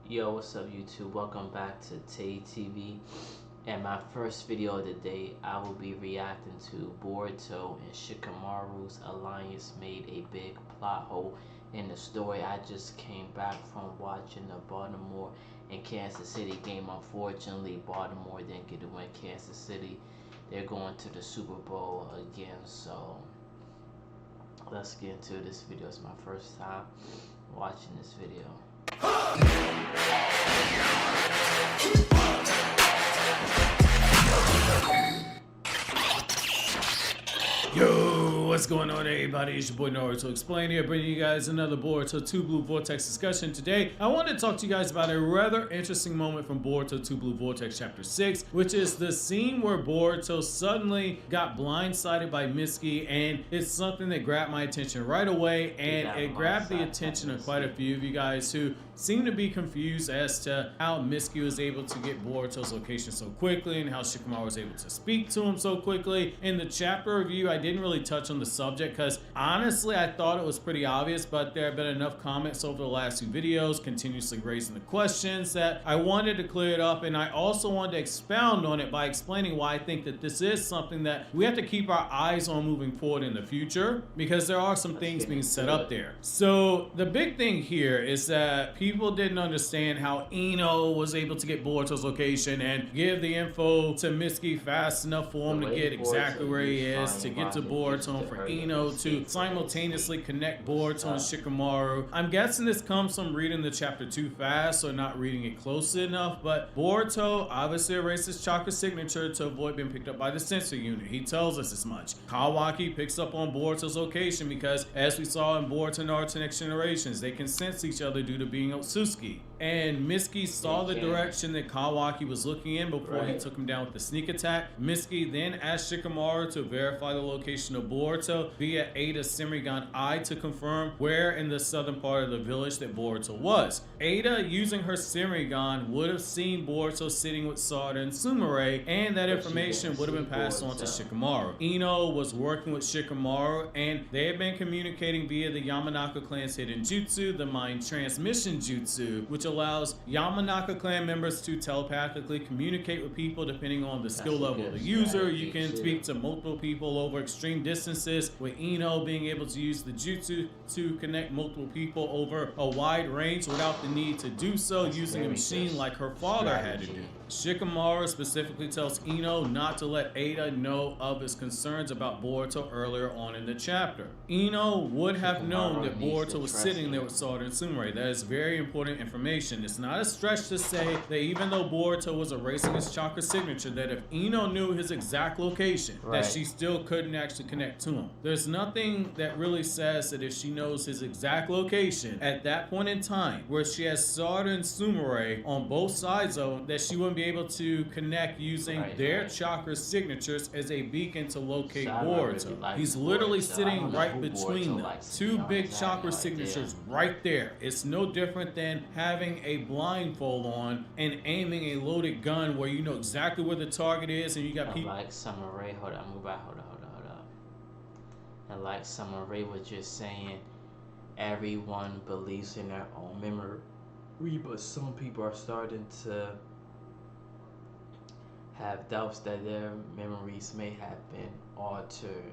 Yo, what's up YouTube? Welcome back to Tay TV. And my first video of the day, I will be reacting to Boruto and Shikamaru's alliance made a big plot hole in the story. I just came back from watching the Baltimore and Kansas City game. Unfortunately, Baltimore didn't get to win. Kansas City, they're going to the Super Bowl again. So let's get into this video. It's my first time watching this video. Yo, what's going on everybody? It's your boy Naruto Explain here, bringing you guys another Boruto 2 Blue Vortex discussion. Today, I want to talk to you guys about a rather interesting moment from Boruto 2 Blue Vortex Chapter 6, which is the scene where Boruto suddenly got blindsided by Mitsuki, and it's something that grabbed my attention right away, and it grabbed the attention of quite a few of you guys who seem to be confused as to how Mitsuki was able to get Boruto's location so quickly and how Shikamaru was able to speak to him so quickly. In the chapter review, I didn't really touch on the subject because honestly I thought it was pretty obvious, but there have been enough comments over the last few videos continuously raising the questions that I wanted to clear it up, and I also wanted to expound on it by explaining why I think that this is something that we have to keep our eyes on moving forward in the future, because there are some things being set up there. So the big thing here is that people didn't understand how Ino was able to get Boruto's location and give the info to Mitsuki fast enough for him to get exactly where he is, to get to Boruto, for Ino to simultaneously connect Boruto and Shikamaru. I'm guessing this comes from reading the chapter too fast or not reading it closely enough, but Boruto obviously erased his chakra signature to avoid being picked up by the sensor unit. He tells us as much. Kawaki picks up on Boruto's location because, as we saw in Boruto and Naruto Next Generations, they can sense each other due to being Otsuki. And Mitsuki saw the direction that Kawaki was looking in before he took him down with the sneak attack. Mitsuki then asked Shikamaru to verify the location of Boruto via Ada's Semigon Eye to confirm where in the southern part of the village that Boruto was. Ada, using her Semigon, would have seen Boruto sitting with Sarada and Sumire, and that information would have been passed on to Shikamaru. Ino was working with Shikamaru, and they had been communicating via the Yamanaka clan's hidden jutsu, the mind transmission jutsu, which allows Yamanaka clan members to telepathically communicate with people depending on the skill level of the user. You can speak to multiple people over extreme distances, with Ino being able to use the jutsu to connect multiple people over a wide range without the need to do so using a machine like her father had to do. Shikamaru specifically tells Ino not to let Ada know of his concerns about Boruto earlier on in the chapter. Ino would have known that Boruto was sitting there with Sarada and Sumire. That is very important information. It's not a stretch to say that even though Boruto was erasing his chakra signature, that if Ino knew his exact location, that she still couldn't actually connect to him. There's nothing that really says that if she knows his exact location at that point in time, where she has Sarada and Sumire on both sides of him, that she wouldn't be able to connect using their chakra signatures as a beacon to locate Boruto. He's literally sitting right between them. Two big chakra signatures right there. It's no different than having a blindfold on and aiming a loaded gun where you know exactly where the target is, and you got people like Samurai. Hold on, move back. Hold on. And like Samurai was just saying, everyone believes in their own memory, but some people are starting to have doubts that their memories may have been altered.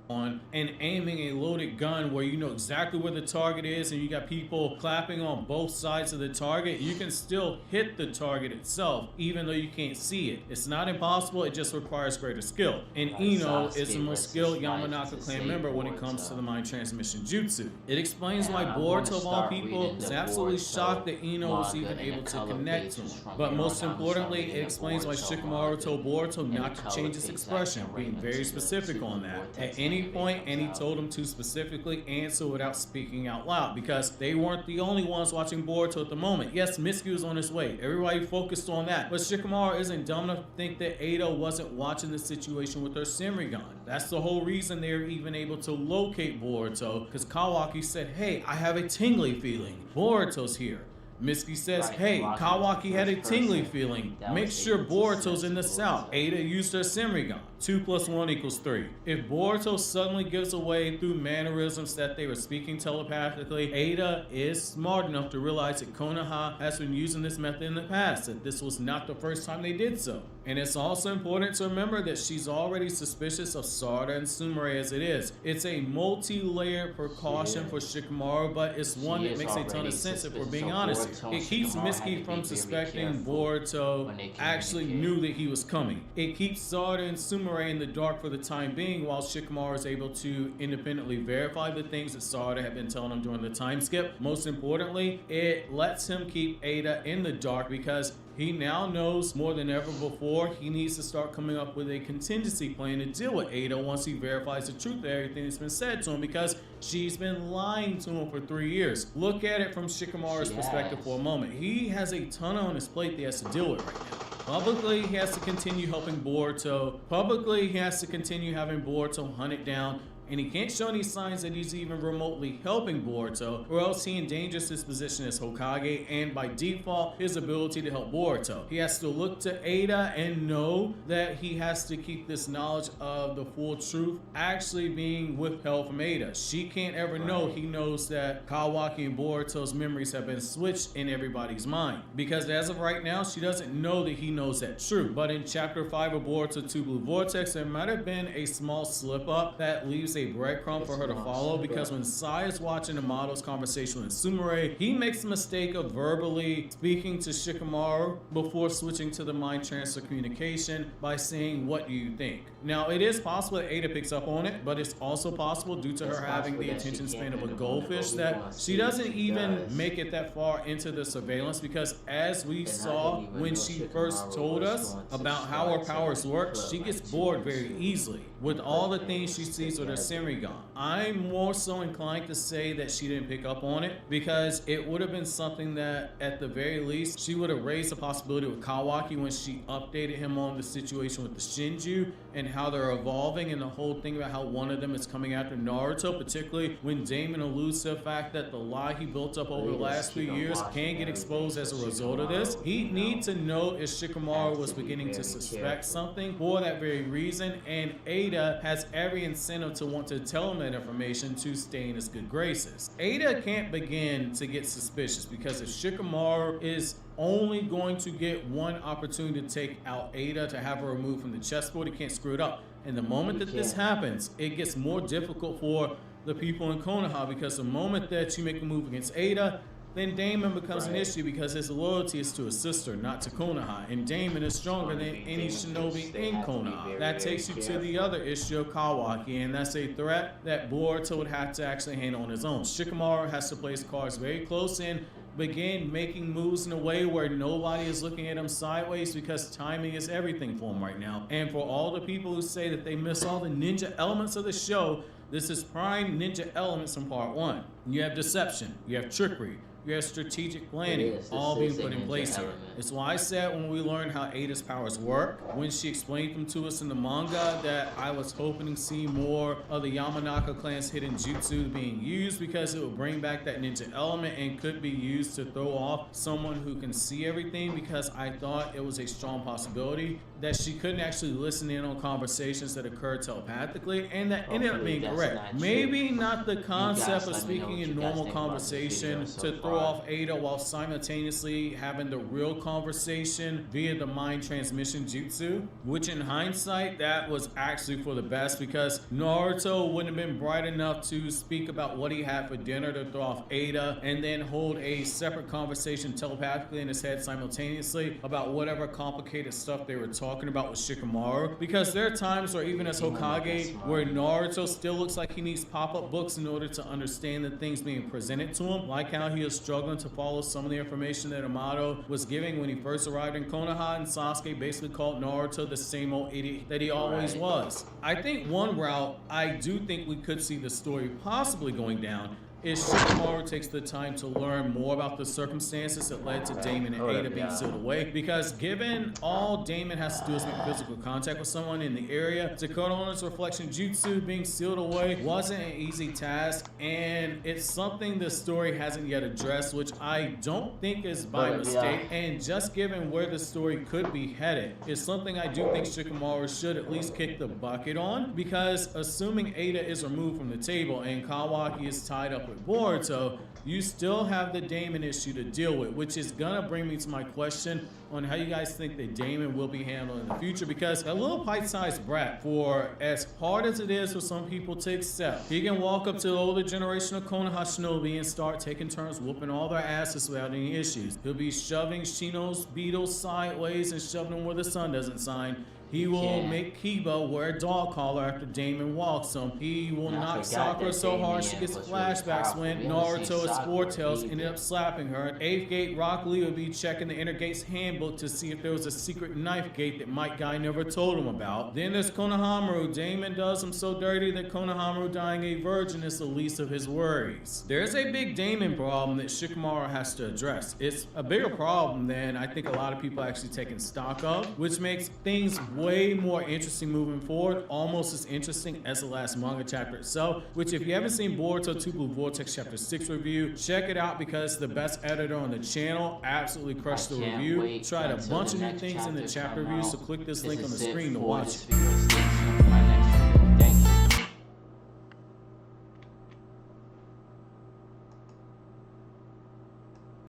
On and aiming a loaded gun where you know exactly where the target is, and you got people clapping on both sides of the target, you can still hit the target itself even though you can't see it. It's not impossible, it just requires greater skill. And Ino is the most skilled Yamanaka clan member when it comes to the mind transmission jutsu. It explains why Boruto of all people is absolutely shocked that Ino was even able to connect to him. But most importantly, it explains why Shikamaru told Boruto not to change his expression, being very specific on that. At any point, and he told him to specifically answer without speaking out loud, because they weren't the only ones watching Boruto at the moment. Yes, Mitsuki was on his way. Everybody focused on that. But Shikamaru isn't dumb enough to think that Ada wasn't watching the situation with her Semigon. That's the whole reason they're even able to locate Boruto, because Kawaki said, hey, I have a tingly feeling. Boruto's here. Mitsuki says, hey, Kawaki had a tingly feeling. Make sure Boruto's in the south. Ada used her Semigon. 2 plus 1 equals 3. If Boruto suddenly gives away through mannerisms that they were speaking telepathically, Ada is smart enough to realize that Konoha has been using this method in the past, that this was not the first time they did so. And it's also important to remember that she's already suspicious of Sarada and Sumire as it is. It's a multi-layered precaution for Shikamaru, but it's one that makes a ton of sense if we're being honest. It keeps Mitsuki from suspecting Boruto actually knew that he was coming. It keeps Sarada and Sumire in the dark for the time being, while Shikamaru is able to independently verify the things that Sarada had been telling him during the time skip. Most importantly, it lets him keep Ada in the dark because he now knows more than ever before he needs to start coming up with a contingency plan to deal with Ada once he verifies the truth of everything that's been said to him, because she's been lying to him for 3 years. Look at it from Shikamaru's perspective for a moment. He has a ton on his plate that he has to deal with right now. Publicly, he has to continue helping Boruto. Publicly, he has to continue having Boruto hunted down. And he can't show any signs that he's even remotely helping Boruto, or else he endangers his position as Hokage and by default his ability to help Boruto. He has to look to Ada and know that he has to keep this knowledge of the full truth actually being withheld from Ada. She can't ever know he knows that Kawaki and Boruto's memories have been switched in everybody's mind, because as of right now she doesn't know that he knows that truth. But in chapter 5 of Boruto 2 Blue Vortex, there might have been a small slip up that leaves a breadcrumb for her to follow, because when Sai is watching Amato's conversation with Sumire, he makes the mistake of verbally speaking to Shikamaru before switching to the mind transfer communication by saying, "What do you think?" Now, it is possible that Ada picks up on it, but it's also possible, due to her having the attention span of a goldfish, that she doesn't even make it that far into the surveillance, because as we saw when she first told us about how her powers work, she gets bored very easily with all the things she sees with her Senrigan. I'm more so inclined to say that she didn't pick up on it, because it would have been something that at the very least she would have raised the possibility with Kawaki when she updated him on the situation with the Shinju and how they're evolving, and the whole thing about how one of them is coming after Naruto, particularly when Damon alludes to the fact that the lie he built up over the last few years can get exposed as a result of this. He'd need to know if Shikamaru was beginning to suspect something for that very reason, and Ada has every incentive to want to tell him that information to stay in his good graces. Ada can't begin to get suspicious, because if Shikamaru is only going to get one opportunity to take out Ada, to have her removed from the chessboard, he can't screw it up. And the moment that this happens, it gets more difficult for the people in Konoha, because the moment that you make a move against Ada, then Damon becomes an issue, because his loyalty is to his sister, not to Konoha. And Damon is stronger than any shinobi in Konoha. That takes you to the other issue of Kawaki, and that's a threat that Boruto would have to actually handle on his own. Shikamaru has to play his cards very close and begin making moves in a way where nobody is looking at him sideways, because timing is everything for him right now. And for all the people who say that they miss all the ninja elements of the show, this is prime ninja elements from part 1. You have deception, you have trickery, you have strategic planning, all being put in place here. It's why I said when we learned how Ada's powers work, when she explained them to us in the manga, that I was hoping to see more of the Yamanaka clan's hidden jutsu being used, because it would bring back that ninja element and could be used to throw off someone who can see everything, because I thought it was a strong possibility that she couldn't actually listen in on conversations that occurred telepathically, and that ended up being correct. Maybe not the concept of speaking in normal conversation to throw off Ada while simultaneously having the real conversation via the mind transmission jutsu, which in hindsight, that was actually for the best, because Naruto wouldn't have been bright enough to speak about what he had for dinner to throw off Ada and then hold a separate conversation telepathically in his head simultaneously about whatever complicated stuff they were talking about with Shikamaru, because there are times where even as Hokage where Naruto still looks like he needs pop-up books in order to understand the things being presented to him, like how he is struggling to follow some of the information that Amato was giving when he first arrived in Konoha, and Sasuke basically called Naruto the same old idiot that he always was. I think one route I do think we could see the story possibly going down is Shikamaru takes the time to learn more about the circumstances that led to Damon and Ada being sealed away. Because given all Damon has to do is make physical contact with someone in the area, Dakota Owner's reflection jutsu being sealed away wasn't an easy task, and it's something the story hasn't yet addressed, which I don't think is by mistake. And just given where the story could be headed, is something I do think Shikamaru should at least kick the bucket on, because assuming Ada is removed from the table and Kawaki is tied up with Boruto, you still have the Damon issue to deal with, which is gonna bring me to my question on how you guys think that Damon will be handled in the future, because a little pint-sized brat, for as hard as it is for some people to accept, he can walk up to the older generation of Konoha Shinobi and start taking turns whooping all their asses without any issues. He'll be shoving Shino's beetles sideways and shoving them where the sun doesn't shine. He will make Kiba wear a dog collar after Damon walks him. He will knock Sakura so hard she gets flashbacks when Naruto at Vortex ended up slapping her. At 8th Gate, Rock Lee would be checking the Inner Gate's handbook to see if there was a secret knife gate that Might Guy never told him about. Then there's Konohamaru. Damon does him so dirty that Konohamaru dying a virgin is the least of his worries. There's a big Damon problem that Shikamaru has to address. It's a bigger problem than I think a lot of people actually taking stock of, which makes things way more interesting moving forward, almost as interesting as the last manga chapter itself, which if you haven't seen Boruto 2 Blue Vortex Chapter 6 review, check it out, because the best editor on the channel absolutely crushed the review. Tried a bunch of new things in the chapter review, so click this link on the screen to watch it.